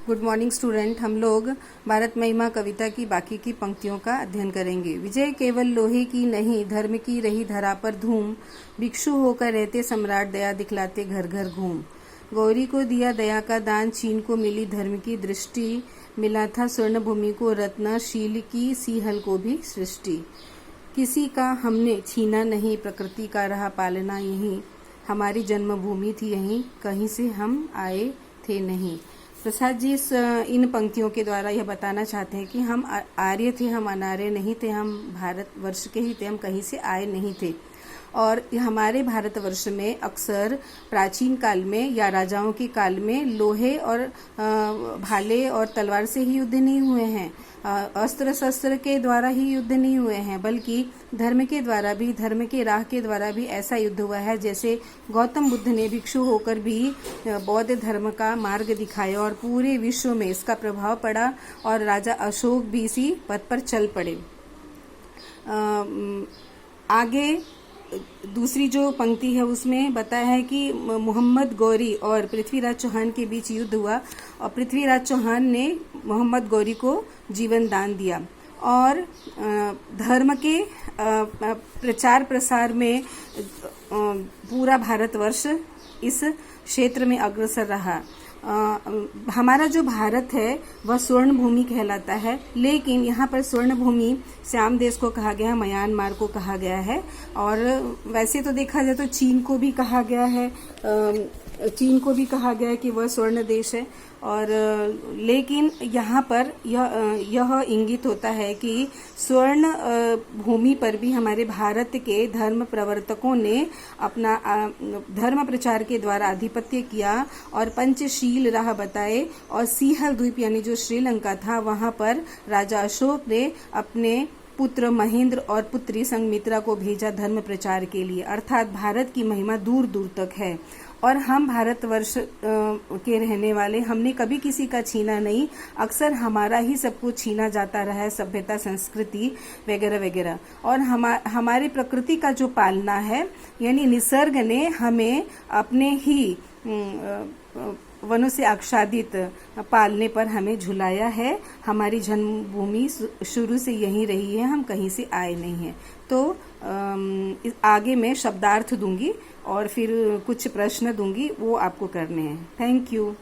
Good morning student. हम लोग भारत महिमा कविता की बाकी की पंक्तियों का अध्ययन करेंगे। विजय केवल लोहे की नहीं, धर्म की रही धरा पर धूम। भिक्षु होकर रहते सम्राट, दया दिखलाते घर घर घूम। गौरी को दिया दया का दान, चीन को मिली धर्म की दृष्टि। मिला था स्वर्ण भूमि को रत्न, शील की सीहल को भी सृष्टि। किसी का हमने छीना नहीं, प्रकृति का रहा पालना यहीं। हमारी जन्मभूमि थी यहीं, कहीं से हम आए थे नहीं। प्रसाद जी इन पंक्तियों के द्वारा यह बताना चाहते हैं कि हम आर्य थे, हम अनार्य नहीं थे, हम भारतवर्ष के ही थे, हम कहीं से आए नहीं थे। और हमारे भारतवर्ष में अक्सर प्राचीन काल में या राजाओं के काल में लोहे और भाले और तलवार से ही युद्ध नहीं हुए हैं, अस्त्र शस्त्र के द्वारा ही युद्ध नहीं हुए हैं, बल्कि धर्म के द्वारा भी, धर्म के राह के द्वारा भी ऐसा युद्ध हुआ है। जैसे गौतम बुद्ध ने भिक्षु होकर भी बौद्ध धर्म का मार्ग दिखाया और पूरे विश्व में इसका प्रभाव पड़ा और राजा अशोक भी इसी पथ पर चल पड़े। आगे दूसरी जो पंक्ति है उसमें बताया है कि मोहम्मद गौरी और पृथ्वीराज चौहान के बीच युद्ध हुआ और पृथ्वीराज चौहान ने मोहम्मद गौरी को जीवन दान दिया और धर्म के प्रचार प्रसार में पूरा भारतवर्ष इस क्षेत्र में अग्रसर रहा। हमारा जो भारत है वह स्वर्ण भूमि कहलाता है, लेकिन यहाँ पर स्वर्ण भूमि श्याम देश को कहा गया है, म्यांमार को कहा गया है और वैसे तो देखा जाए तो चीन को भी कहा गया है, चीन को भी कहा गया है कि वह स्वर्ण देश है। और लेकिन यहाँ पर यह इंगित होता है कि स्वर्ण भूमि पर भी हमारे भारत के धर्म प्रवर्तकों ने अपना धर्म प्रचार के द्वारा आधिपत्य किया और पंचशील राह बताए और सीहल द्वीप यानी जो श्रीलंका था वहां पर राजा अशोक ने अपने पुत्र महेंद्र और पुत्री संघमित्रा को भेजा धर्म प्रचार के लिए। अर्थात भारत की महिमा दूर दूर तक है और हम भारतवर्ष के रहने वाले, हमने कभी किसी का छीना नहीं, अक्सर हमारा ही सब कुछ छीना जाता रहा है, सभ्यता, संस्कृति वगैरह वगैरह। और हमारे प्रकृति का जो पालना है यानी निसर्ग ने हमें अपने ही वनों से आच्छादित पालने पर हमें झुलाया है। हमारी जन्मभूमि शुरू से यहीं रही है, हम कहीं से आए नहीं हैं। तो आगे मैं शब्दार्थ दूंगी और फिर कुछ प्रश्न दूंगी, वो आपको करने हैं। Thank you.